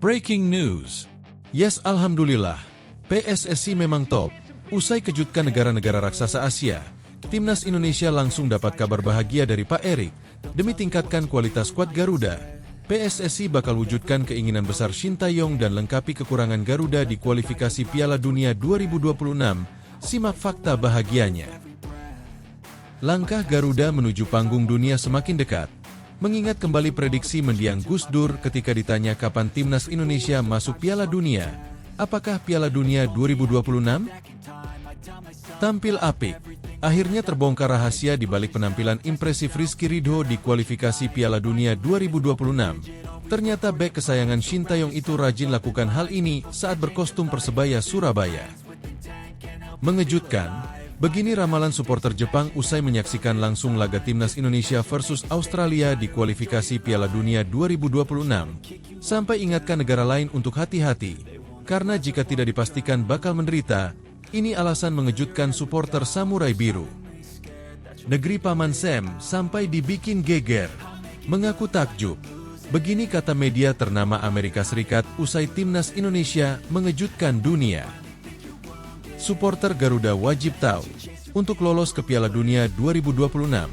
Breaking news. Yes, alhamdulillah. PSSI memang top. Usai kejutkan negara-negara raksasa Asia, Timnas Indonesia langsung dapat kabar bahagia dari Pak Erik. Demi tingkatkan kualitas skuad Garuda, PSSI bakal wujudkan keinginan besar Shin Tae-yong dan lengkapi kekurangan Garuda di kualifikasi Piala Dunia 2026. Simak fakta bahagianya. Langkah Garuda menuju panggung dunia semakin dekat. Mengingat kembali prediksi mendiang Gus Dur ketika ditanya kapan Timnas Indonesia masuk Piala Dunia. Apakah Piala Dunia 2026? Tampil apik. Akhirnya terbongkar rahasia di balik penampilan impresif Rizky Ridho di kualifikasi Piala Dunia 2026. Ternyata bek kesayangan Shin Tae-yong itu rajin lakukan hal ini saat berkostum Persebaya Surabaya. Mengejutkan, begini ramalan supporter Jepang usai menyaksikan langsung laga Timnas Indonesia versus Australia di kualifikasi Piala Dunia 2026. Sampai ingatkan negara lain untuk hati-hati, karena jika tidak dipastikan bakal menderita. Ini alasan mengejutkan supporter Samurai Biru. Negeri Paman Sam sampai dibikin geger. Mengaku takjub. Begini kata media ternama Amerika Serikat usai Timnas Indonesia mengejutkan dunia. Supporter Garuda wajib tahu, untuk lolos ke Piala Dunia 2026,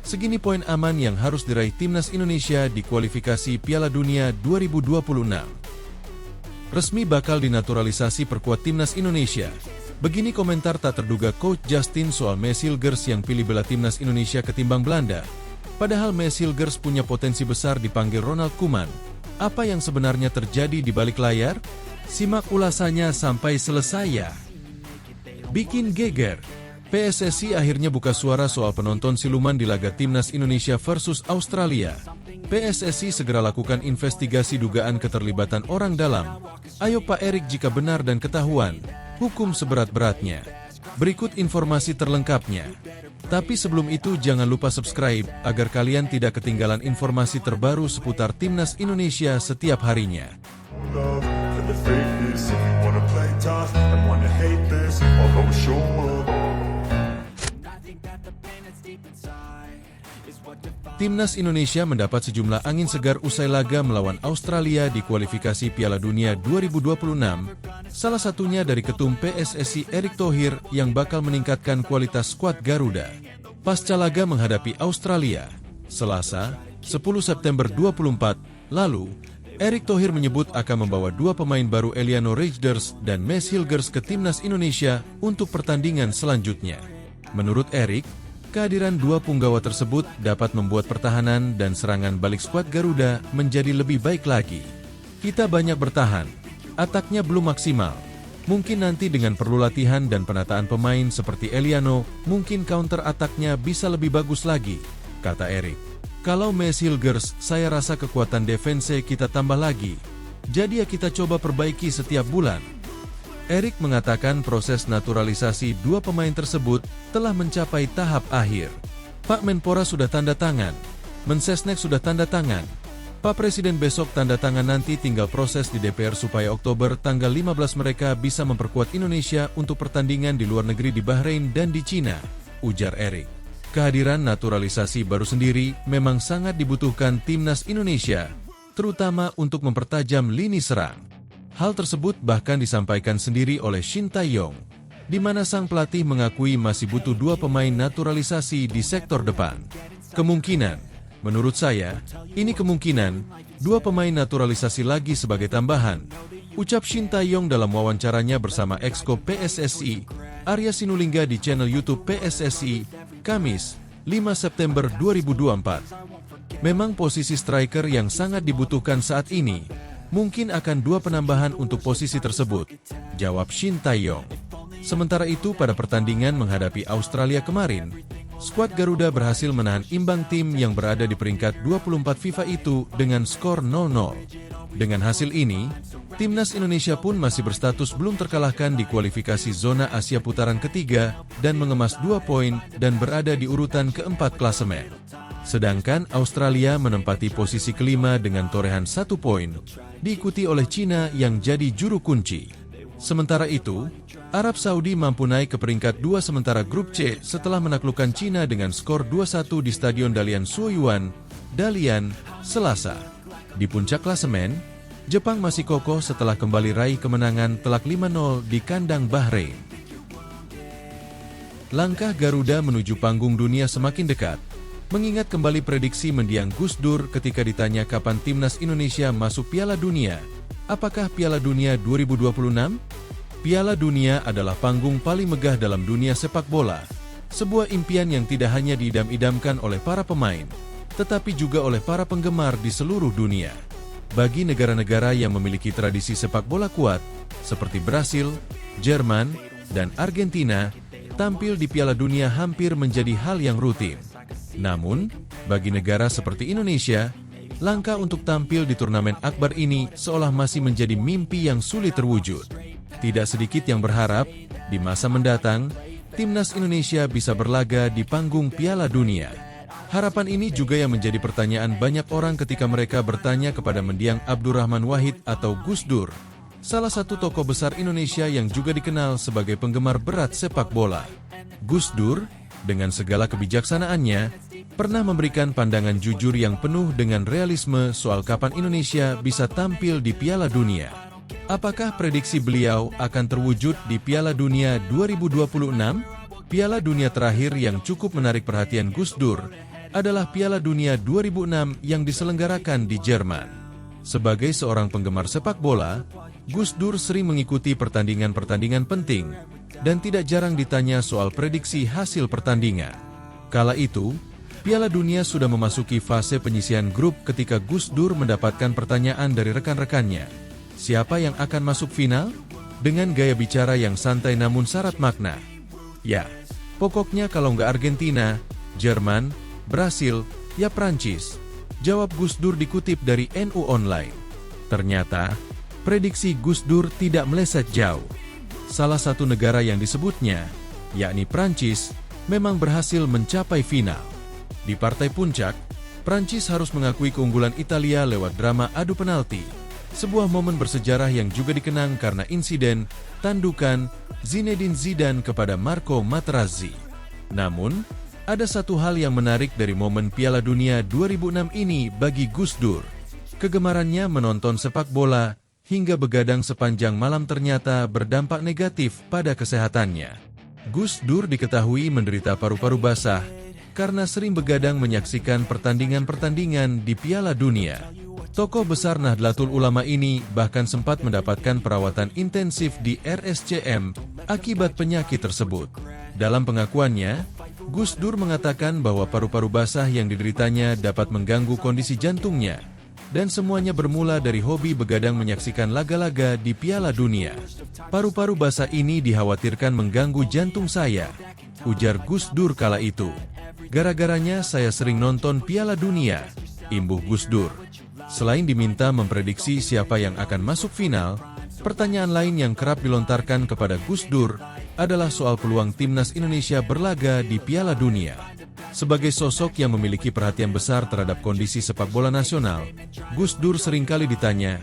segini poin aman yang harus diraih Timnas Indonesia di kualifikasi Piala Dunia 2026. Resmi bakal dinaturalisasi perkuat Timnas Indonesia. Begini komentar tak terduga Coach Justin soal Meeshilgers yang pilih bela Timnas Indonesia ketimbang Belanda. Padahal Meeshilgers punya potensi besar dipanggil Ronald Koeman. Apa yang sebenarnya terjadi di balik layar? Simak ulasannya sampai selesai ya. Bikin geger. PSSI akhirnya buka suara soal penonton siluman di laga Timnas Indonesia versus Australia. PSSI segera lakukan investigasi dugaan keterlibatan orang dalam. Ayo Pak Erik jika benar dan ketahuan, hukum seberat-beratnya. Berikut informasi terlengkapnya. Tapi sebelum itu jangan lupa subscribe agar kalian tidak ketinggalan informasi terbaru seputar Timnas Indonesia setiap harinya. Timnas Indonesia mendapat sejumlah angin segar usai laga melawan Australia di kualifikasi Piala Dunia 2026, salah satunya dari Ketum PSSI Erick Thohir yang bakal meningkatkan kualitas skuad Garuda. Pasca laga menghadapi Australia, Selasa, 10 September 2024, lalu, Erick Thohir menyebut akan membawa dua pemain baru Eliano Reijnders dan Meeshilgers ke Timnas Indonesia untuk pertandingan selanjutnya. Menurut Erick, kehadiran dua punggawa tersebut dapat membuat pertahanan dan serangan balik skuad Garuda menjadi lebih baik lagi. Kita banyak bertahan, ataknya belum maksimal. Mungkin nanti dengan perlu latihan dan penataan pemain seperti Eliano, mungkin counter ataknya bisa lebih bagus lagi, kata Erick. Kalau Meeshilgers, saya rasa kekuatan defense kita tambah lagi. Jadi ya kita coba perbaiki setiap bulan. Erick mengatakan proses naturalisasi dua pemain tersebut telah mencapai tahap akhir. Pak Menpora sudah tanda tangan, Mensesnek sudah tanda tangan, Pak Presiden besok tanda tangan, nanti tinggal proses di DPR supaya Oktober tanggal 15 mereka bisa memperkuat Indonesia untuk pertandingan di luar negeri di Bahrain dan di Cina, ujar Erick. Kehadiran naturalisasi baru sendiri memang sangat dibutuhkan Timnas Indonesia, terutama untuk mempertajam lini serang. Hal tersebut bahkan disampaikan sendiri oleh Shin Tae-yong, di mana sang pelatih mengakui masih butuh dua pemain naturalisasi di sektor depan. Kemungkinan, menurut saya, ini kemungkinan, dua pemain naturalisasi lagi sebagai tambahan, ucap Shin Tae-yong dalam wawancaranya bersama Exco PSSI, Arya Sinulinga di channel YouTube PSSI, Kamis, 5 September 2024. Memang posisi striker yang sangat dibutuhkan saat ini. Mungkin akan dua penambahan untuk posisi tersebut, jawab Shin Tae-yong. Sementara itu pada pertandingan menghadapi Australia kemarin, skuad Garuda berhasil menahan imbang tim yang berada di peringkat 24 FIFA itu dengan skor 0-0. Dengan hasil ini, Timnas Indonesia pun masih berstatus belum terkalahkan di kualifikasi zona Asia putaran ketiga dan mengemas 2 poin dan berada di urutan keempat klasemen. Sedangkan Australia menempati posisi kelima dengan torehan 1 poin, diikuti oleh Cina yang jadi juru kunci. Sementara itu, Arab Saudi mampu naik ke peringkat 2 sementara grup C setelah menaklukkan Cina dengan skor 2-1 di Stadion Dalian Suoyuan, Dalian, Selasa. Di puncak klasemen, Jepang masih kokoh setelah kembali raih kemenangan telak 5-0 di kandang Bahrain. Langkah Garuda menuju panggung dunia semakin dekat, mengingat kembali prediksi mendiang Gus Dur ketika ditanya kapan timnas Indonesia masuk Piala Dunia. Apakah Piala Dunia 2026? Piala Dunia adalah panggung paling megah dalam dunia sepak bola, sebuah impian yang tidak hanya diidam-idamkan oleh para pemain, tetapi juga oleh para penggemar di seluruh dunia. Bagi negara-negara yang memiliki tradisi sepak bola kuat, seperti Brasil, Jerman, dan Argentina, tampil di Piala Dunia hampir menjadi hal yang rutin. Namun, bagi negara seperti Indonesia, langkah untuk tampil di turnamen akbar ini seolah masih menjadi mimpi yang sulit terwujud. Tidak sedikit yang berharap, di masa mendatang, timnas Indonesia bisa berlaga di panggung Piala Dunia. Harapan ini juga yang menjadi pertanyaan banyak orang ketika mereka bertanya kepada mendiang Abdurrahman Wahid atau Gus Dur, salah satu tokoh besar Indonesia yang juga dikenal sebagai penggemar berat sepak bola. Gus Dur, dengan segala kebijaksanaannya, pernah memberikan pandangan jujur yang penuh dengan realisme soal kapan Indonesia bisa tampil di Piala Dunia. Apakah prediksi beliau akan terwujud di Piala Dunia 2026? Piala Dunia terakhir yang cukup menarik perhatian Gus Dur adalah Piala Dunia 2006 yang diselenggarakan di Jerman. Sebagai seorang penggemar sepak bola, Gus Dur sering mengikuti pertandingan-pertandingan penting dan tidak jarang ditanya soal prediksi hasil pertandingan. Kala itu, Piala Dunia sudah memasuki fase penyisihan grup ketika Gus Dur mendapatkan pertanyaan dari rekan-rekannya. Siapa yang akan masuk final? Dengan gaya bicara yang santai namun syarat makna. Ya, pokoknya kalau nggak Argentina, Jerman, Brasil, ya Prancis. Jawab Gus Dur dikutip dari NU Online. Ternyata, prediksi Gus Dur tidak meleset jauh. Salah satu negara yang disebutnya, yakni Prancis, memang berhasil mencapai final. Di partai puncak, Prancis harus mengakui keunggulan Italia lewat drama adu penalti. Sebuah momen bersejarah yang juga dikenang karena insiden tandukan Zinedine Zidane kepada Marco Materazzi. Namun, ada satu hal yang menarik dari momen Piala Dunia 2006 ini bagi Gus Dur. Kegemarannya menonton sepak bola hingga begadang sepanjang malam ternyata berdampak negatif pada kesehatannya. Gus Dur diketahui menderita paru-paru basah karena sering begadang menyaksikan pertandingan-pertandingan di Piala Dunia. Tokoh besar Nahdlatul Ulama ini bahkan sempat mendapatkan perawatan intensif di RSCM akibat penyakit tersebut. Dalam pengakuannya, Gus Dur mengatakan bahwa paru-paru basah yang dideritanya dapat mengganggu kondisi jantungnya, dan semuanya bermula dari hobi begadang menyaksikan laga-laga di Piala Dunia. Paru-paru basah ini dikhawatirkan mengganggu jantung saya, ujar Gus Dur kala itu. Gara-garanya saya sering nonton Piala Dunia, imbuh Gus Dur. Selain diminta memprediksi siapa yang akan masuk final, pertanyaan lain yang kerap dilontarkan kepada Gus Dur adalah soal peluang timnas Indonesia berlaga di Piala Dunia. Sebagai sosok yang memiliki perhatian besar terhadap kondisi sepak bola nasional, Gus Dur seringkali ditanya,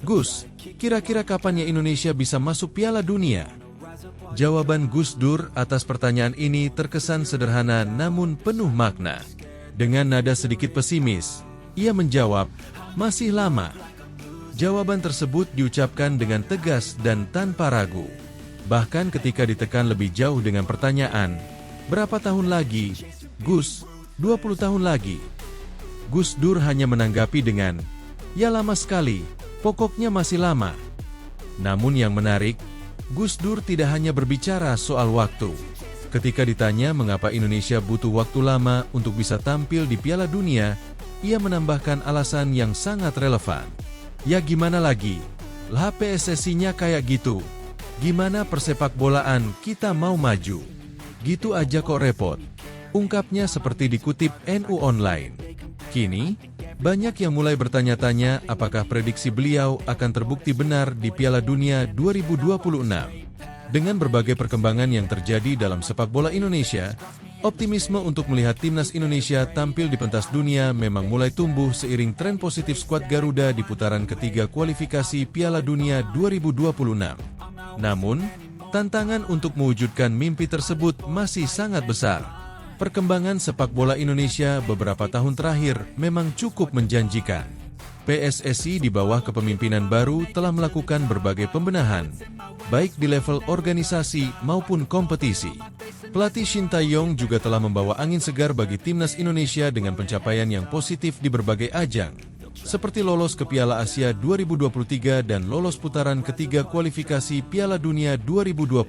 "Gus, kira-kira kapan ya Indonesia bisa masuk Piala Dunia?" Jawaban Gus Dur atas pertanyaan ini terkesan sederhana namun penuh makna. Dengan nada sedikit pesimis, ia menjawab, "Masih lama." Jawaban tersebut diucapkan dengan tegas dan tanpa ragu. Bahkan ketika ditekan lebih jauh dengan pertanyaan, "Berapa tahun lagi?" "Gus, 20 tahun lagi." Gus Dur hanya menanggapi dengan, "Ya lama sekali, pokoknya masih lama." Namun yang menarik, Gus Dur tidak hanya berbicara soal waktu. Ketika ditanya mengapa Indonesia butuh waktu lama untuk bisa tampil di Piala Dunia, ia menambahkan alasan yang sangat relevan. "Ya gimana lagi? Lah PSSI-nya kayak gitu. Gimana persepak bolaan kita mau maju? Gitu aja kok repot." Ungkapnya seperti dikutip NU Online. Kini, banyak yang mulai bertanya-tanya apakah prediksi beliau akan terbukti benar di Piala Dunia 2026. Dengan berbagai perkembangan yang terjadi dalam sepak bola Indonesia, optimisme untuk melihat timnas Indonesia tampil di pentas dunia memang mulai tumbuh seiring tren positif skuad Garuda di putaran ketiga kualifikasi Piala Dunia 2026. Namun, tantangan untuk mewujudkan mimpi tersebut masih sangat besar. Perkembangan sepak bola Indonesia beberapa tahun terakhir memang cukup menjanjikan. PSSI di bawah kepemimpinan baru telah melakukan berbagai pembenahan, baik di level organisasi maupun kompetisi. Pelatih Shin Tae-yong juga telah membawa angin segar bagi timnas Indonesia dengan pencapaian yang positif di berbagai ajang, seperti lolos ke Piala Asia 2023 dan lolos putaran ketiga kualifikasi Piala Dunia 2026.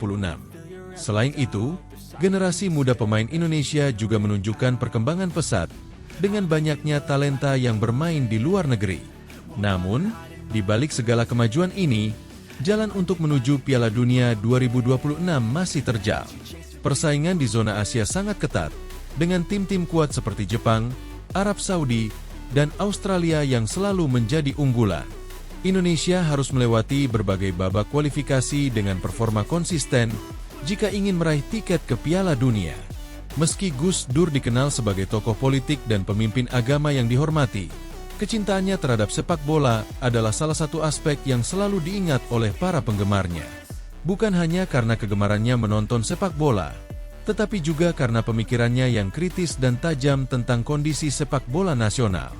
Selain itu, generasi muda pemain Indonesia juga menunjukkan perkembangan pesat dengan banyaknya talenta yang bermain di luar negeri. Namun, di balik segala kemajuan ini, jalan untuk menuju Piala Dunia 2026 masih terjal. Persaingan di zona Asia sangat ketat, dengan tim-tim kuat seperti Jepang, Arab Saudi, dan Australia yang selalu menjadi unggulan. Indonesia harus melewati berbagai babak kualifikasi dengan performa konsisten jika ingin meraih tiket ke Piala Dunia. Meski Gus Dur dikenal sebagai tokoh politik dan pemimpin agama yang dihormati, kecintaannya terhadap sepak bola adalah salah satu aspek yang selalu diingat oleh para penggemarnya. Bukan hanya karena kegemarannya menonton sepak bola, tetapi juga karena pemikirannya yang kritis dan tajam tentang kondisi sepak bola nasional.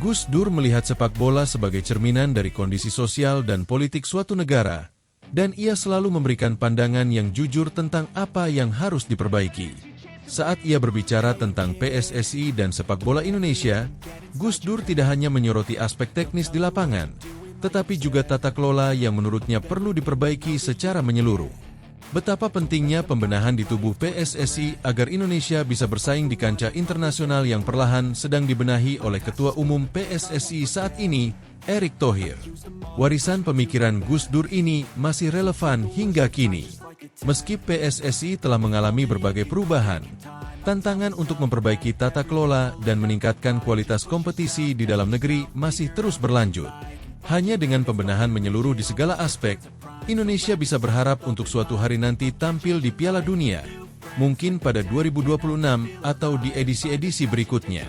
Gus Dur melihat sepak bola sebagai cerminan dari kondisi sosial dan politik suatu negara, dan ia selalu memberikan pandangan yang jujur tentang apa yang harus diperbaiki. Saat ia berbicara tentang PSSI dan sepak bola Indonesia, Gus Dur tidak hanya menyoroti aspek teknis di lapangan, tetapi juga tata kelola yang menurutnya perlu diperbaiki secara menyeluruh. Betapa pentingnya pembenahan di tubuh PSSI agar Indonesia bisa bersaing di kancah internasional yang perlahan sedang dibenahi oleh Ketua Umum PSSI saat ini, Erick Thohir. Warisan pemikiran Gus Dur ini masih relevan hingga kini. Meski PSSI telah mengalami berbagai perubahan, tantangan untuk memperbaiki tata kelola dan meningkatkan kualitas kompetisi di dalam negeri masih terus berlanjut. Hanya dengan pembenahan menyeluruh di segala aspek, Indonesia bisa berharap untuk suatu hari nanti tampil di Piala Dunia, mungkin pada 2026 atau di edisi-edisi berikutnya.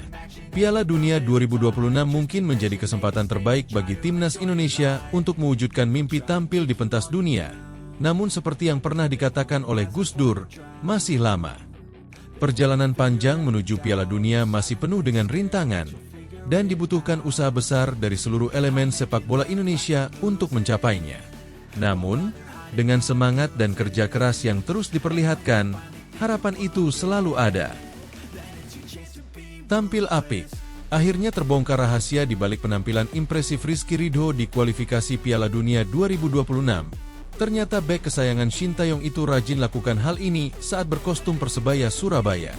Piala Dunia 2026 mungkin menjadi kesempatan terbaik bagi timnas Indonesia untuk mewujudkan mimpi tampil di pentas dunia. Namun seperti yang pernah dikatakan oleh Gus Dur, masih lama. Perjalanan panjang menuju Piala Dunia masih penuh dengan rintangan, dan dibutuhkan usaha besar dari seluruh elemen sepak bola Indonesia untuk mencapainya. Namun, dengan semangat dan kerja keras yang terus diperlihatkan, harapan itu selalu ada. Tampil apik. Akhirnya terbongkar rahasia di balik penampilan impresif Rizky Ridho di kualifikasi Piala Dunia 2026. Ternyata bek kesayangan Shin Tae-yong itu rajin lakukan hal ini saat berkostum Persebaya Surabaya.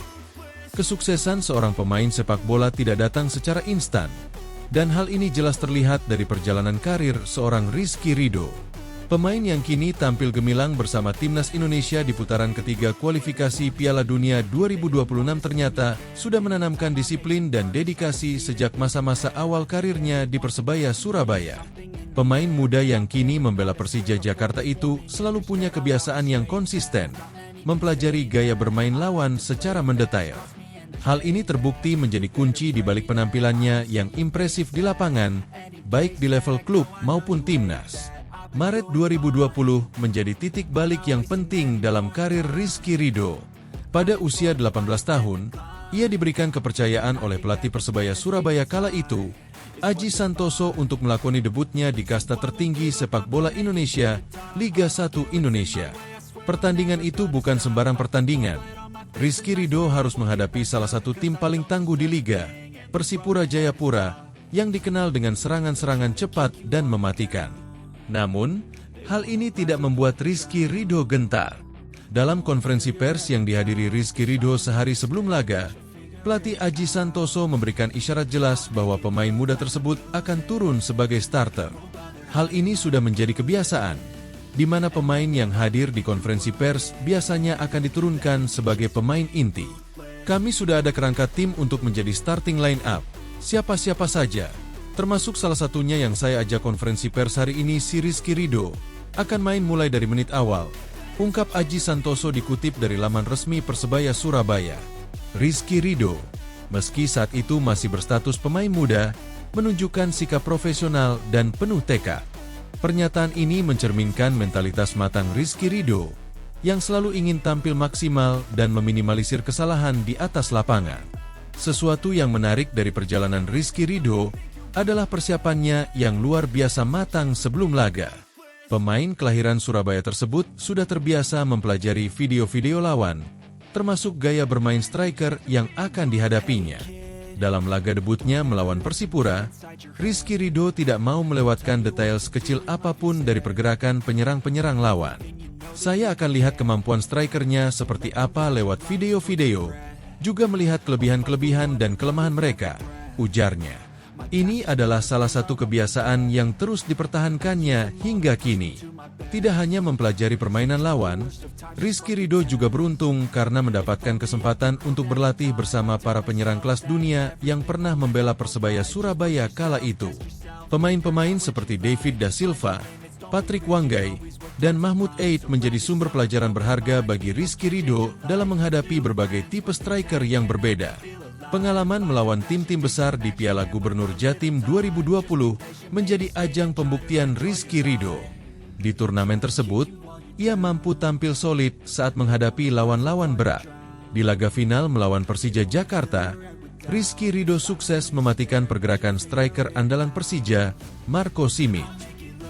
Kesuksesan seorang pemain sepak bola tidak datang secara instan, dan hal ini jelas terlihat dari perjalanan karir seorang Rizky Ridho. Pemain yang kini tampil gemilang bersama timnas Indonesia di putaran ketiga kualifikasi Piala Dunia 2026 ternyata sudah menanamkan disiplin dan dedikasi sejak masa-masa awal karirnya di Persebaya Surabaya. Pemain muda yang kini membela Persija Jakarta itu selalu punya kebiasaan yang konsisten, mempelajari gaya bermain lawan secara mendetail. Hal ini terbukti menjadi kunci di balik penampilannya yang impresif di lapangan, baik di level klub maupun timnas. Maret 2020 menjadi titik balik yang penting dalam karir Rizky Ridho. Pada usia 18 tahun, ia diberikan kepercayaan oleh pelatih Persebaya Surabaya kala itu, Aji Santoso, untuk melakoni debutnya di kasta tertinggi sepak bola Indonesia, Liga 1 Indonesia. Pertandingan itu bukan sembarang pertandingan. Rizky Ridho harus menghadapi salah satu tim paling tangguh di Liga, Persipura Jayapura, yang dikenal dengan serangan-serangan cepat dan mematikan. Namun, hal ini tidak membuat Rizky Ridho gentar. Dalam konferensi pers yang dihadiri Rizky Ridho sehari sebelum laga, pelatih Aji Santoso memberikan isyarat jelas bahwa pemain muda tersebut akan turun sebagai starter. Hal ini sudah menjadi kebiasaan, di mana pemain yang hadir di konferensi pers biasanya akan diturunkan sebagai pemain inti. Kami sudah ada kerangka tim untuk menjadi starting line up. Siapa-siapa saja, termasuk salah satunya yang saya ajak konferensi pers hari ini, si Rizky Ridho, akan main mulai dari menit awal, ungkap Aji Santoso dikutip dari laman resmi Persebaya Surabaya. Rizky Ridho, meski saat itu masih berstatus pemain muda, menunjukkan sikap profesional dan penuh tekad. Pernyataan ini mencerminkan mentalitas matang Rizky Ridho, yang selalu ingin tampil maksimal dan meminimalisir kesalahan di atas lapangan. Sesuatu yang menarik dari perjalanan Rizky Ridho adalah persiapannya yang luar biasa matang sebelum laga. Pemain kelahiran Surabaya tersebut sudah terbiasa mempelajari video-video lawan, termasuk gaya bermain striker yang akan dihadapinya. Dalam laga debutnya melawan Persipura, Rizky Ridho tidak mau melewatkan detail sekecil apapun dari pergerakan penyerang-penyerang lawan. Saya akan lihat kemampuan strikernya seperti apa lewat video-video, juga melihat kelebihan-kelebihan dan kelemahan mereka, ujarnya. Ini adalah salah satu kebiasaan yang terus dipertahankannya hingga kini. Tidak hanya mempelajari permainan lawan, Rizky Ridho juga beruntung karena mendapatkan kesempatan untuk berlatih bersama para penyerang kelas dunia yang pernah membela Persebaya Surabaya kala itu. Pemain-pemain seperti David Da Silva, Patrick Wanggai, dan Mahmud Eid menjadi sumber pelajaran berharga bagi Rizky Ridho dalam menghadapi berbagai tipe striker yang berbeda. Pengalaman melawan tim-tim besar di Piala Gubernur Jatim 2020 menjadi ajang pembuktian Rizky Ridho. Di turnamen tersebut, ia mampu tampil solid saat menghadapi lawan-lawan berat. Di laga final melawan Persija Jakarta, Rizky Ridho sukses mematikan pergerakan striker andalan Persija, Marco Simic.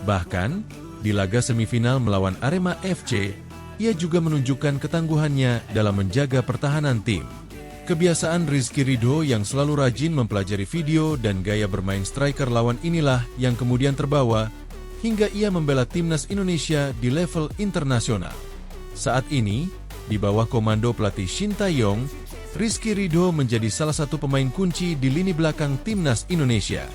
Bahkan, di laga semifinal melawan Arema FC, ia juga menunjukkan ketangguhannya dalam menjaga pertahanan tim. Kebiasaan Rizky Ridho yang selalu rajin mempelajari video dan gaya bermain striker lawan inilah yang kemudian terbawa hingga ia membela timnas Indonesia di level internasional. Saat ini, di bawah komando pelatih Shin Tae-yong, Rizky Ridho menjadi salah satu pemain kunci di lini belakang timnas Indonesia.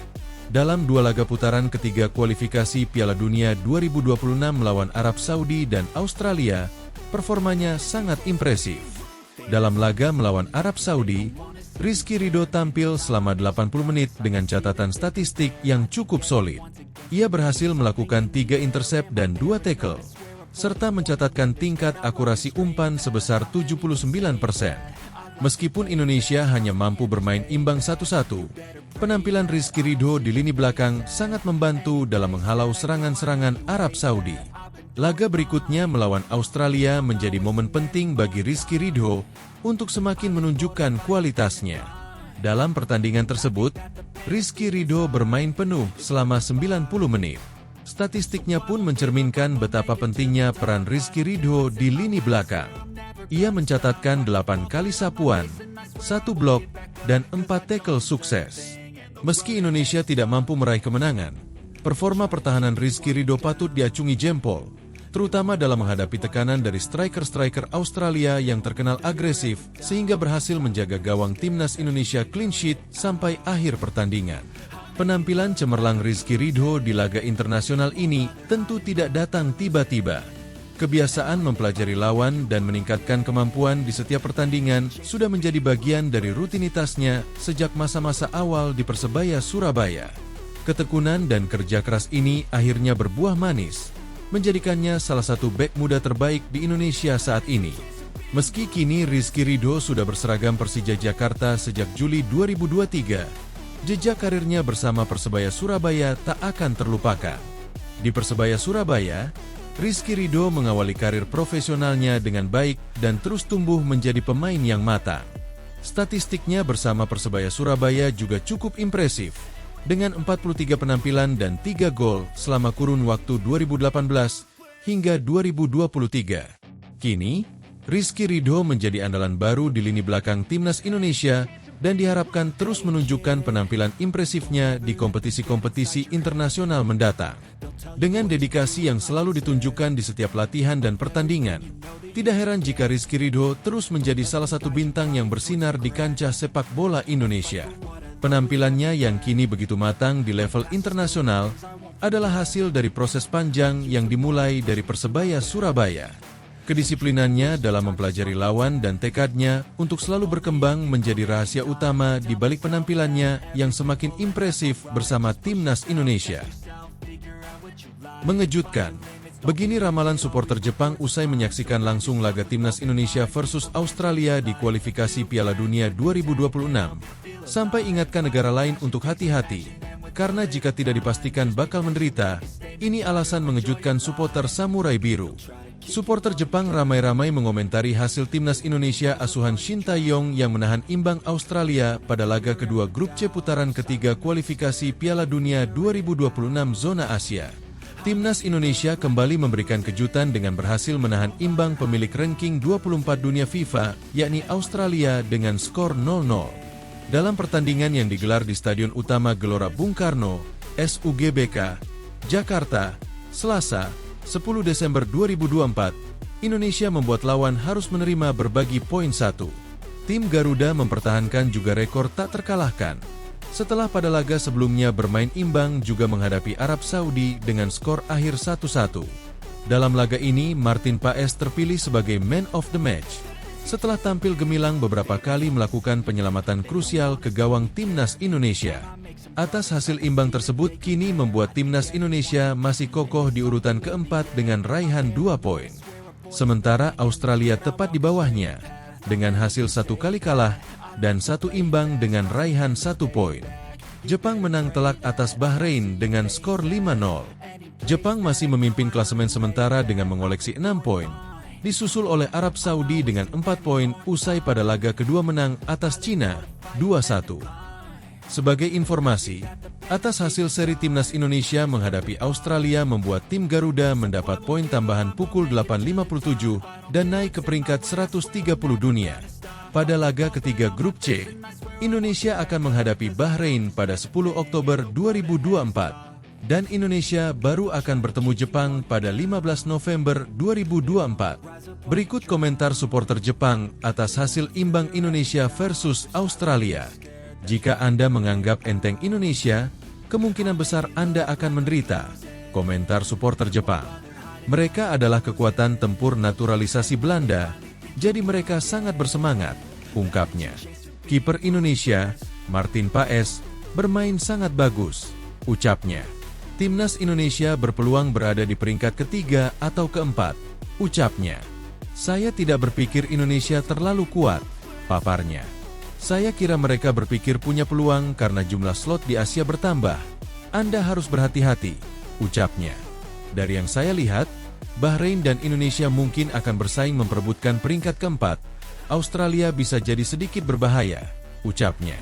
Dalam dua laga putaran ketiga kualifikasi Piala Dunia 2026 melawan Arab Saudi dan Australia, performanya sangat impresif. Dalam laga melawan Arab Saudi, Rizky Ridho tampil selama 80 menit dengan catatan statistik yang cukup solid. Ia berhasil melakukan 3 intercept dan 2 tackle, serta mencatatkan tingkat akurasi umpan sebesar 79%. Meskipun Indonesia hanya mampu bermain imbang 1-1, penampilan Rizky Ridho di lini belakang sangat membantu dalam menghalau serangan-serangan Arab Saudi. Laga berikutnya melawan Australia menjadi momen penting bagi Rizky Ridho untuk semakin menunjukkan kualitasnya. Dalam pertandingan tersebut, Rizky Ridho bermain penuh selama 90 menit. Statistiknya pun mencerminkan betapa pentingnya peran Rizky Ridho di lini belakang. Ia mencatatkan 8 kali sapuan, 1 blok, dan 4 tackle sukses. Meski Indonesia tidak mampu meraih kemenangan, performa pertahanan Rizky Ridho patut diacungi jempol, terutama dalam menghadapi tekanan dari striker-striker Australia yang terkenal agresif sehingga berhasil menjaga gawang timnas Indonesia clean sheet sampai akhir pertandingan. Penampilan cemerlang Rizky Ridho di laga internasional ini tentu tidak datang tiba-tiba. Kebiasaan mempelajari lawan dan meningkatkan kemampuan di setiap pertandingan sudah menjadi bagian dari rutinitasnya sejak masa-masa awal di Persebaya Surabaya. Ketekunan dan kerja keras ini akhirnya berbuah manis, menjadikannya salah satu bek muda terbaik di Indonesia saat ini. Meski kini Rizky Ridho sudah berseragam Persija Jakarta sejak Juli 2023, jejak karirnya bersama Persebaya Surabaya tak akan terlupakan. Di Persebaya Surabaya, Rizky Ridho mengawali karir profesionalnya dengan baik dan terus tumbuh menjadi pemain yang matang. Statistiknya bersama Persebaya Surabaya juga cukup impresif, dengan 43 penampilan dan 3 gol selama kurun waktu 2018 hingga 2023. Kini, Rizky Ridho menjadi andalan baru di lini belakang timnas Indonesia dan diharapkan terus menunjukkan penampilan impresifnya di kompetisi-kompetisi internasional mendatang. Dengan dedikasi yang selalu ditunjukkan di setiap latihan dan pertandingan, tidak heran jika Rizky Ridho terus menjadi salah satu bintang yang bersinar di kancah sepak bola Indonesia. Penampilannya yang kini begitu matang di level internasional adalah hasil dari proses panjang yang dimulai dari Persebaya Surabaya. Kedisiplinannya dalam mempelajari lawan dan tekadnya untuk selalu berkembang menjadi rahasia utama di balik penampilannya yang semakin impresif bersama timnas Indonesia. Mengejutkan, begini ramalan supporter Jepang usai menyaksikan langsung laga timnas Indonesia versus Australia di kualifikasi Piala Dunia 2026. Sampai ingatkan negara lain untuk hati-hati, karena jika tidak dipastikan bakal menderita, ini alasan mengejutkan supporter Samurai Biru. Supporter Jepang ramai-ramai mengomentari hasil timnas Indonesia asuhan Shin Tae-yong yang menahan imbang Australia pada laga kedua grup C putaran ketiga kualifikasi Piala Dunia 2026 zona Asia. Timnas Indonesia kembali memberikan kejutan dengan berhasil menahan imbang pemilik ranking 24 dunia FIFA, yakni Australia dengan skor 0-0. Dalam pertandingan yang digelar di Stadion Utama Gelora Bung Karno, SUGBK, Jakarta, Selasa, 10 Desember 2024, Indonesia membuat lawan harus menerima berbagi poin 1. Tim Garuda mempertahankan juga rekor tak terkalahkan. Setelah pada laga sebelumnya bermain imbang juga menghadapi Arab Saudi dengan skor akhir 1-1. Dalam laga ini, Martin Paes terpilih sebagai Man of the Match. Setelah tampil gemilang beberapa kali melakukan penyelamatan krusial ke gawang Timnas Indonesia. Atas hasil imbang tersebut kini membuat Timnas Indonesia masih kokoh di urutan keempat dengan raihan 2 poin. Sementara Australia tepat di bawahnya, dengan hasil 1 kali kalah dan 1 imbang dengan raihan 1 poin. Jepang menang telak atas Bahrain dengan skor 5-0. Jepang masih memimpin klasemen sementara dengan mengoleksi 6 poin, disusul oleh Arab Saudi dengan 4 poin usai pada laga kedua menang atas Cina 2-1. Sebagai informasi, atas hasil seri Timnas Indonesia menghadapi Australia membuat tim Garuda mendapat poin tambahan pukul 8.57 dan naik ke peringkat 130 dunia. Pada laga ketiga grup C, Indonesia akan menghadapi Bahrain pada 10 Oktober 2024 dan Indonesia baru akan bertemu Jepang pada 15 November 2024. Berikut komentar supporter Jepang atas hasil imbang Indonesia versus Australia. Jika Anda menganggap enteng Indonesia, kemungkinan besar Anda akan menderita. Komentar supporter Jepang. Mereka adalah kekuatan tempur naturalisasi Belanda, jadi mereka sangat bersemangat, ungkapnya. Kiper Indonesia, Martin Paes, bermain sangat bagus, ucapnya. Timnas Indonesia berpeluang berada di peringkat ketiga atau keempat, ucapnya. Saya tidak berpikir Indonesia terlalu kuat, paparnya. Saya kira mereka berpikir punya peluang karena jumlah slot di Asia bertambah. Anda harus berhati-hati, ucapnya. Dari yang saya lihat, Bahrain dan Indonesia mungkin akan bersaing memperebutkan peringkat keempat. Australia bisa jadi sedikit berbahaya, ucapnya.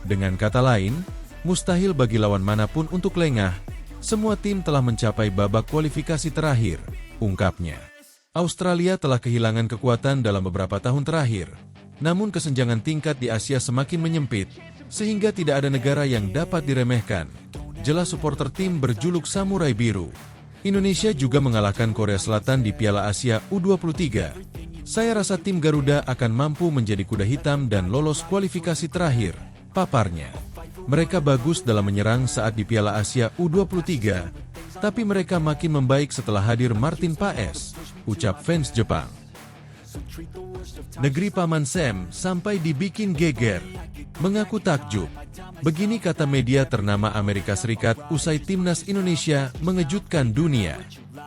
Dengan kata lain, mustahil bagi lawan manapun untuk lengah. Semua tim telah mencapai babak kualifikasi terakhir, ungkapnya. Australia telah kehilangan kekuatan dalam beberapa tahun terakhir. Namun kesenjangan tingkat di Asia semakin menyempit, sehingga tidak ada negara yang dapat diremehkan. Jelas supporter tim berjuluk Samurai Biru. Indonesia juga mengalahkan Korea Selatan di Piala Asia U23. Saya rasa tim Garuda akan mampu menjadi kuda hitam dan lolos kualifikasi terakhir, paparnya. Mereka bagus dalam menyerang saat di Piala Asia U23, tapi mereka makin membaik setelah hadir Martin Paes, ucap fans Jepang. Negeri Paman Sam sampai dibikin geger, mengaku takjub. Begini kata media ternama Amerika Serikat usai Timnas Indonesia mengejutkan dunia.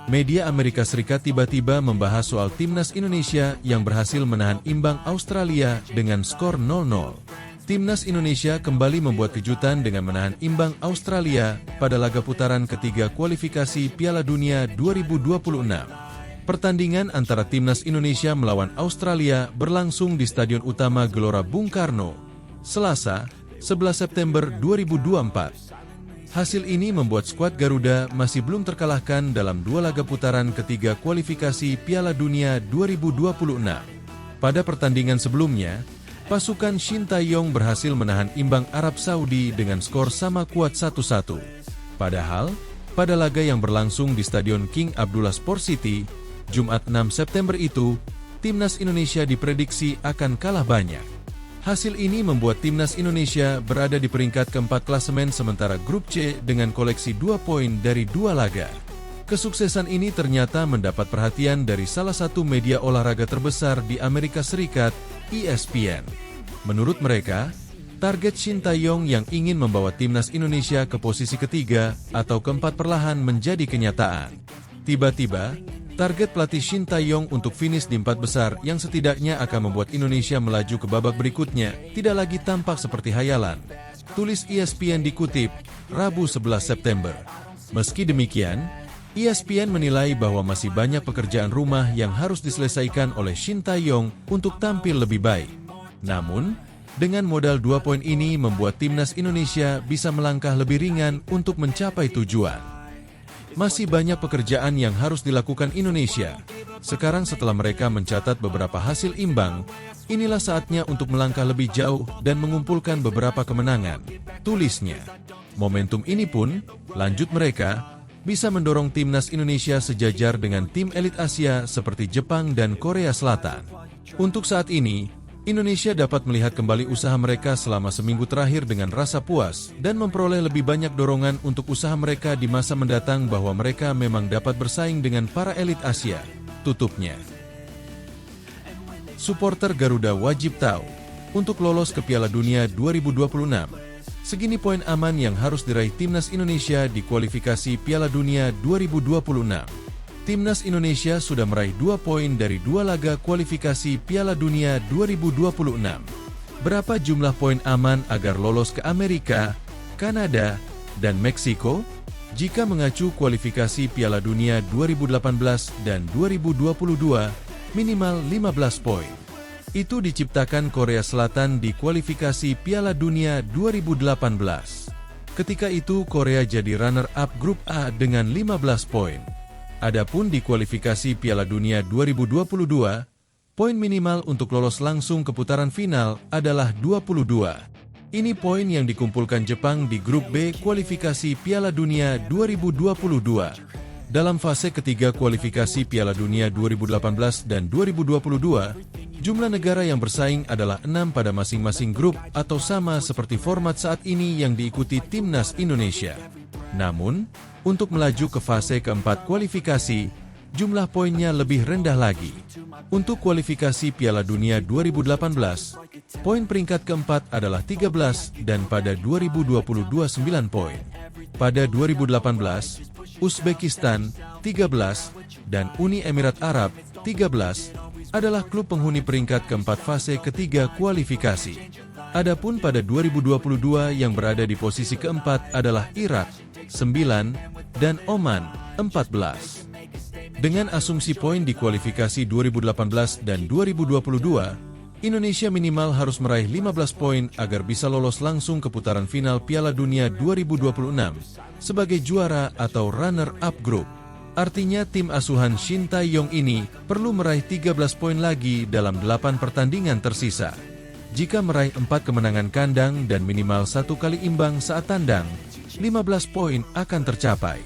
Media Amerika Serikat tiba-tiba membahas soal Timnas Indonesia yang berhasil menahan imbang Australia dengan skor 0-0. Timnas Indonesia kembali membuat kejutan dengan menahan imbang Australia pada laga putaran ketiga kualifikasi Piala Dunia 2026. Pertandingan antara Timnas Indonesia melawan Australia berlangsung di Stadion Utama Gelora Bung Karno, Selasa, 11 September 2024. Hasil ini membuat skuad Garuda masih belum terkalahkan dalam 2 laga putaran ketiga kualifikasi Piala Dunia 2026. Pada pertandingan sebelumnya, pasukan Shin Tae-yong berhasil menahan imbang Arab Saudi dengan skor sama kuat 1-1. Padahal, pada laga yang berlangsung di Stadion King Abdullah Sport City, Jumat 6 September itu, Timnas Indonesia diprediksi akan kalah banyak. Hasil ini membuat Timnas Indonesia berada di peringkat keempat klasemen sementara grup C dengan koleksi 2 poin dari 2 laga. Kesuksesan ini ternyata mendapat perhatian dari salah satu media olahraga terbesar di Amerika Serikat, ESPN. Menurut mereka, target Shin Tae-yong yang ingin membawa Timnas Indonesia ke posisi ketiga atau keempat perlahan menjadi kenyataan. Tiba-tiba, target pelatih Shin Tae-yong untuk finish di 4 besar yang setidaknya akan membuat Indonesia melaju ke babak berikutnya tidak lagi tampak seperti hayalan. Tulis ESPN dikutip, Rabu 11 September. Meski demikian, ESPN menilai bahwa masih banyak pekerjaan rumah yang harus diselesaikan oleh Shin Tae-yong untuk tampil lebih baik. Namun, dengan modal 2 poin ini membuat timnas Indonesia bisa melangkah lebih ringan untuk mencapai tujuan. Masih banyak pekerjaan yang harus dilakukan Indonesia. Sekarang setelah mereka mencatat beberapa hasil imbang, inilah saatnya untuk melangkah lebih jauh dan mengumpulkan beberapa kemenangan, tulisnya. Momentum ini pun, lanjut mereka, bisa mendorong timnas Indonesia sejajar dengan tim elit Asia seperti Jepang dan Korea Selatan. Untuk saat ini, Indonesia dapat melihat kembali usaha mereka selama seminggu terakhir dengan rasa puas dan memperoleh lebih banyak dorongan untuk usaha mereka di masa mendatang bahwa mereka memang dapat bersaing dengan para elit Asia, tutupnya. Suporter Garuda wajib tahu, untuk lolos ke Piala Dunia 2026, segini poin aman yang harus diraih timnas Indonesia di kualifikasi Piala Dunia 2026. Timnas Indonesia sudah meraih 2 poin dari 2 laga kualifikasi Piala Dunia 2026. Berapa jumlah poin aman agar lolos ke Amerika, Kanada, dan Meksiko? Jika mengacu kualifikasi Piala Dunia 2018 dan 2022, minimal 15 poin. Itu diciptakan Korea Selatan di kualifikasi Piala Dunia 2018. Ketika itu Korea jadi runner-up grup A dengan 15 poin. Adapun di kualifikasi Piala Dunia 2022, poin minimal untuk lolos langsung ke putaran final adalah 22. Ini poin yang dikumpulkan Jepang di grup B kualifikasi Piala Dunia 2022. Dalam fase ketiga kualifikasi Piala Dunia 2018 dan 2022, jumlah negara yang bersaing adalah 6 pada masing-masing grup atau sama seperti format saat ini yang diikuti timnas Indonesia. Namun, untuk melaju ke fase keempat kualifikasi, jumlah poinnya lebih rendah lagi. Untuk kualifikasi Piala Dunia 2018, poin peringkat keempat adalah 13 dan pada 2022 9 poin. Pada 2018, Uzbekistan 13 dan Uni Emirat Arab 13 adalah klub penghuni peringkat keempat fase ketiga kualifikasi. Adapun pada 2022 yang berada di posisi keempat adalah Irak 9 dan Oman 14. Dengan asumsi poin di kualifikasi 2018 dan 2022, Indonesia minimal harus meraih 15 poin agar bisa lolos langsung ke putaran final Piala Dunia 2026 sebagai juara atau runner-up group. Artinya tim asuhan Shin Tae-yong ini perlu meraih 13 poin lagi dalam 8 pertandingan tersisa. Jika meraih 4 kemenangan kandang dan minimal 1 kali imbang saat tandang, 15 poin akan tercapai.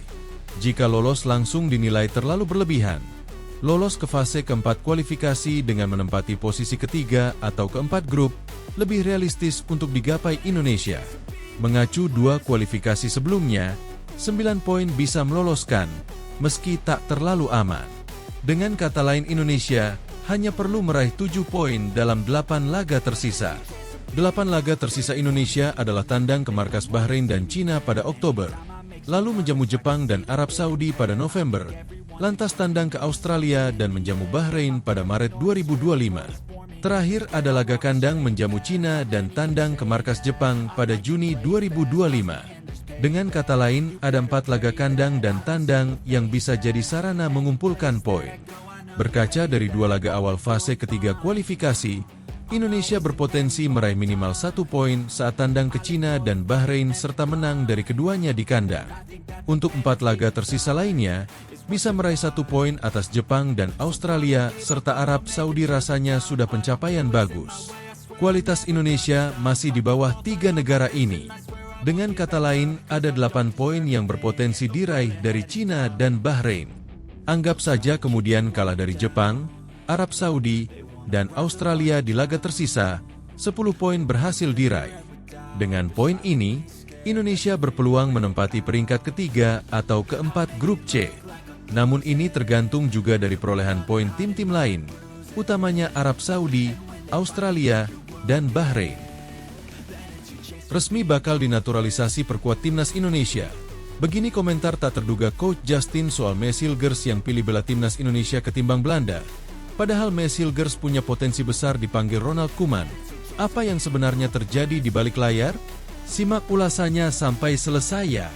Jika lolos langsung dinilai terlalu berlebihan. Lolos ke fase keempat kualifikasi dengan menempati posisi ketiga atau keempat grup lebih realistis untuk digapai Indonesia. Mengacu 2 kualifikasi sebelumnya, 9 poin bisa meloloskan, meski tak terlalu aman. Dengan kata lain Indonesia hanya perlu meraih 7 poin dalam 8 laga tersisa. 8 laga tersisa Indonesia adalah tandang ke markas Bahrain dan Cina pada Oktober, lalu menjamu Jepang dan Arab Saudi pada November, lantas tandang ke Australia dan menjamu Bahrain pada Maret 2025. Terakhir ada laga kandang menjamu Cina dan tandang ke markas Jepang pada Juni 2025. Dengan kata lain, ada 4 laga kandang dan tandang yang bisa jadi sarana mengumpulkan poin. Berkaca dari 2 laga awal fase ketiga kualifikasi, Indonesia berpotensi meraih minimal 1 poin saat tandang ke Cina dan Bahrain serta menang dari keduanya di kandang. Untuk 4 laga tersisa lainnya, bisa meraih 1 poin atas Jepang dan Australia serta Arab Saudi rasanya sudah pencapaian bagus. Kualitas Indonesia masih di bawah 3 negara ini. Dengan kata lain, ada 8 poin yang berpotensi diraih dari Cina dan Bahrain. Anggap saja kemudian kalah dari Jepang, Arab Saudi, dan Australia di laga tersisa, 10 poin berhasil diraih. Dengan poin ini, Indonesia berpeluang menempati peringkat ketiga atau keempat grup C. Namun ini tergantung juga dari perolehan poin tim-tim lain, utamanya Arab Saudi, Australia, dan Bahrain. Resmi bakal dinaturalisasi perkuat timnas Indonesia. Begini komentar tak terduga Coach Justin soal Mesilgers yang pilih bela timnas Indonesia ketimbang Belanda. Padahal Mesilgers punya potensi besar dipanggil Ronald Koeman. Apa yang sebenarnya terjadi di balik layar? Simak ulasannya sampai selesai ya.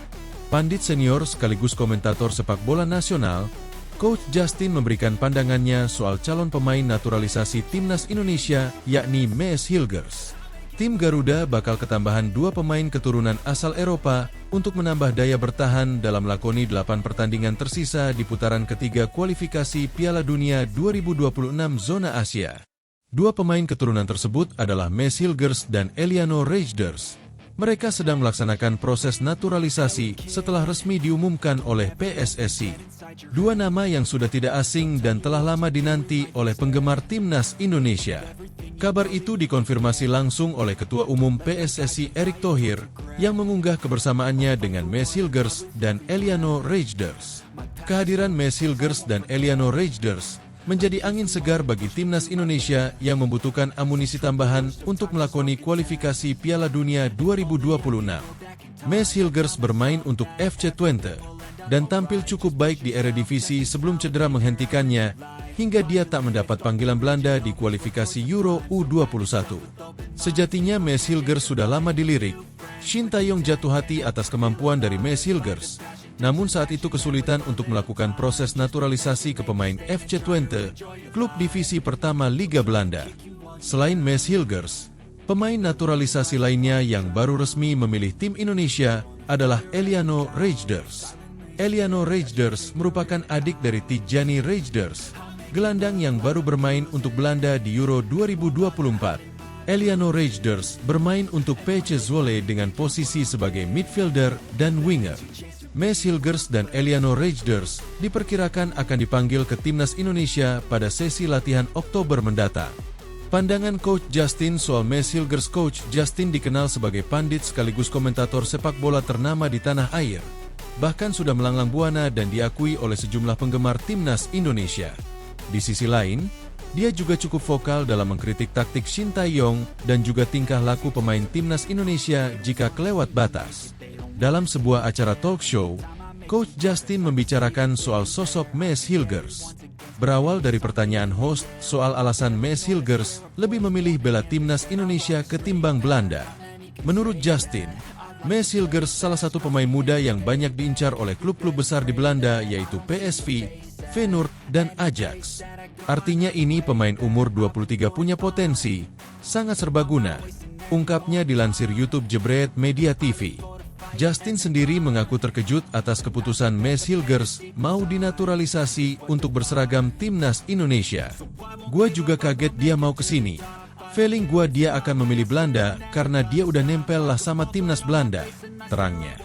Pandit senior sekaligus komentator sepak bola nasional, Coach Justin memberikan pandangannya soal calon pemain naturalisasi timnas Indonesia, yakni Mees Hilgers. Tim Garuda bakal ketambahan 2 pemain keturunan asal Eropa untuk menambah daya bertahan dalam lakoni 8 pertandingan tersisa di putaran ketiga kualifikasi Piala Dunia 2026 zona Asia. 2 pemain keturunan tersebut adalah Mees Hilgers dan Eliano Reijnders. Mereka sedang melaksanakan proses naturalisasi setelah resmi diumumkan oleh PSSI. 2 nama yang sudah tidak asing dan telah lama dinanti oleh penggemar timnas Indonesia. Kabar itu dikonfirmasi langsung oleh Ketua Umum PSSI Erick Thohir yang mengunggah kebersamaannya dengan Mees Hilgers dan Eliano Reijnders. Kehadiran Mees Hilgers dan Eliano Reijnders menjadi angin segar bagi timnas Indonesia yang membutuhkan amunisi tambahan untuk melakoni kualifikasi Piala Dunia 2026. Mees Hilgers bermain untuk FC Twente dan tampil cukup baik di Eredivisie sebelum cedera menghentikannya hingga dia tak mendapat panggilan Belanda di kualifikasi Euro U21. Sejatinya Mees Hilgers sudah lama dilirik. Shin Tae-yong jatuh hati atas kemampuan dari Mees Hilgers. Namun saat itu kesulitan untuk melakukan proses naturalisasi ke pemain FC Twente, klub divisi pertama Liga Belanda. Selain Mees Hilgers, pemain naturalisasi lainnya yang baru resmi memilih tim Indonesia adalah Eliano Reijnders. Eliano Reijnders merupakan adik dari Tijani Reijnders, gelandang yang baru bermain untuk Belanda di Euro 2024. Eliano Reijnders bermain untuk PC Zwolle dengan posisi sebagai midfielder dan winger. Mees Hilgers dan Eliano Reijnders diperkirakan akan dipanggil ke timnas Indonesia pada sesi latihan Oktober mendatang. Pandangan Coach Justin soal Mees Hilgers. Coach Justin dikenal sebagai pandit sekaligus komentator sepak bola ternama di tanah air. Bahkan sudah melanglang buana dan diakui oleh sejumlah penggemar timnas Indonesia. Di sisi lain, dia juga cukup vokal dalam mengkritik taktik Shin Tae-yong dan juga tingkah laku pemain timnas Indonesia jika kelewat batas. Dalam sebuah acara talk show, Coach Justin membicarakan soal sosok Mees Hilgers. Berawal dari pertanyaan host soal alasan Mees Hilgers lebih memilih bela timnas Indonesia ketimbang Belanda. Menurut Justin, Mees Hilgers salah satu pemain muda yang banyak diincar oleh klub-klub besar di Belanda yaitu PSV, Feyenoord, dan Ajax. Artinya ini pemain umur 23 punya potensi, sangat serbaguna, ungkapnya dilansir YouTube Jebret Media TV. Justin sendiri mengaku terkejut atas keputusan Mees Hilgers mau dinaturalisasi untuk berseragam timnas Indonesia. Gua juga kaget dia mau kesini. Feeling gua dia akan memilih Belanda karena dia udah nempel lah sama timnas Belanda, terangnya.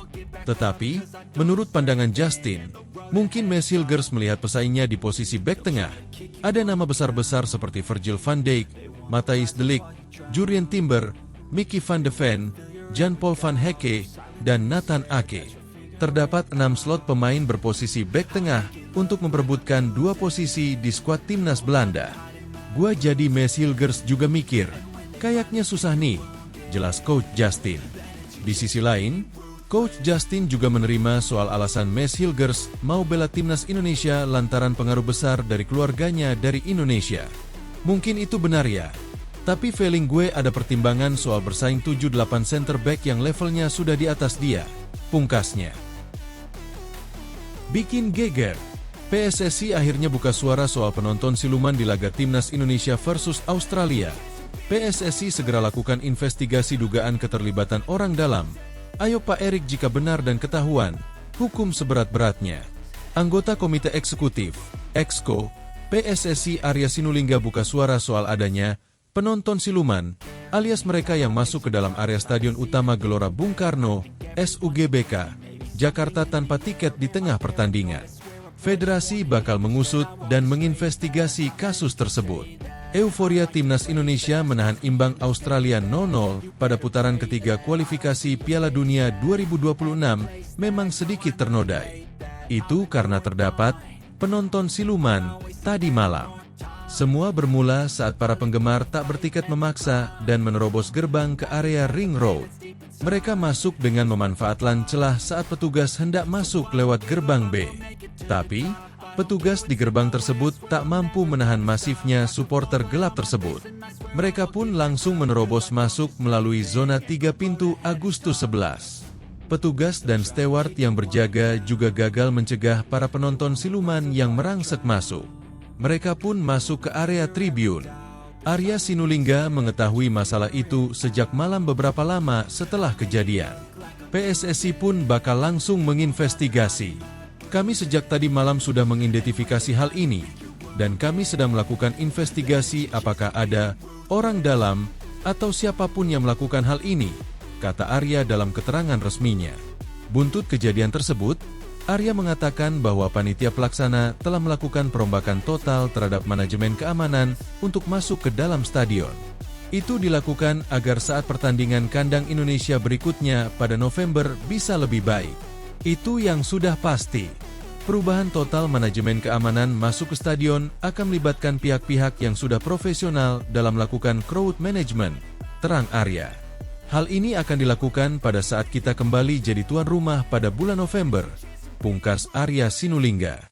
Tetapi, menurut pandangan Justin, mungkin Mees Hilgers melihat pesaingnya di posisi bek tengah. Ada nama besar-besar seperti Virgil van Dijk, Matthijs de Ligt, Jurrien Timber, Mickey van de Ven, Jan-Paul van Hecke, dan Nathan Ake. Terdapat 6 slot pemain berposisi bek tengah untuk memperebutkan 2 posisi di skuad timnas Belanda. Gua jadi Mees Hilgers juga mikir, kayaknya susah nih, jelas Coach Justin. Di sisi lain, Coach Justin juga menerima soal alasan Mees Hilgers mau bela timnas Indonesia lantaran pengaruh besar dari keluarganya dari Indonesia. Mungkin itu benar ya, tapi feeling gue ada pertimbangan soal bersaing 7-8 center back yang levelnya sudah di atas dia, pungkasnya. Bikin geger, PSSI akhirnya buka suara soal penonton siluman di laga timnas Indonesia versus Australia. PSSI segera lakukan investigasi dugaan keterlibatan orang dalam. Ayo Pak Erick, jika benar dan ketahuan, hukum seberat-beratnya. Anggota Komite Eksekutif, Exco, PSSI Arya Sinulinga buka suara soal adanya penonton siluman, alias mereka yang masuk ke dalam area Stadion Utama Gelora Bung Karno, SUGBK, Jakarta tanpa tiket di tengah pertandingan. Federasi bakal mengusut dan menginvestigasi kasus tersebut. Euforia timnas Indonesia menahan imbang Australia 0-0 pada putaran ketiga kualifikasi Piala Dunia 2026 memang sedikit ternodai. Itu karena terdapat penonton siluman tadi malam. Semua bermula saat para penggemar tak bertiket memaksa dan menerobos gerbang ke area Ring Road. Mereka masuk dengan memanfaatkan celah saat petugas hendak masuk lewat gerbang B. Tapi, petugas di gerbang tersebut tak mampu menahan masifnya supporter gelap tersebut. Mereka pun langsung menerobos masuk melalui zona 3 pintu Agustus 11. Petugas dan steward yang berjaga juga gagal mencegah para penonton siluman yang merangsek masuk. Mereka pun masuk ke area tribun. Arya Sinulinga mengetahui masalah itu sejak malam beberapa lama setelah kejadian. PSSI pun bakal langsung menginvestigasi. Kami sejak tadi malam sudah mengidentifikasi hal ini, dan kami sedang melakukan investigasi apakah ada orang dalam atau siapapun yang melakukan hal ini, kata Arya dalam keterangan resminya. Buntut kejadian tersebut, Arya mengatakan bahwa panitia pelaksana telah melakukan perombakan total terhadap manajemen keamanan untuk masuk ke dalam stadion. Itu dilakukan agar saat pertandingan kandang Indonesia berikutnya pada November bisa lebih baik. Itu yang sudah pasti. Perubahan total manajemen keamanan masuk ke stadion akan melibatkan pihak-pihak yang sudah profesional dalam melakukan crowd management, terang Arya. Hal ini akan dilakukan pada saat kita kembali jadi tuan rumah pada bulan November, pungkas Arya Sinulinga.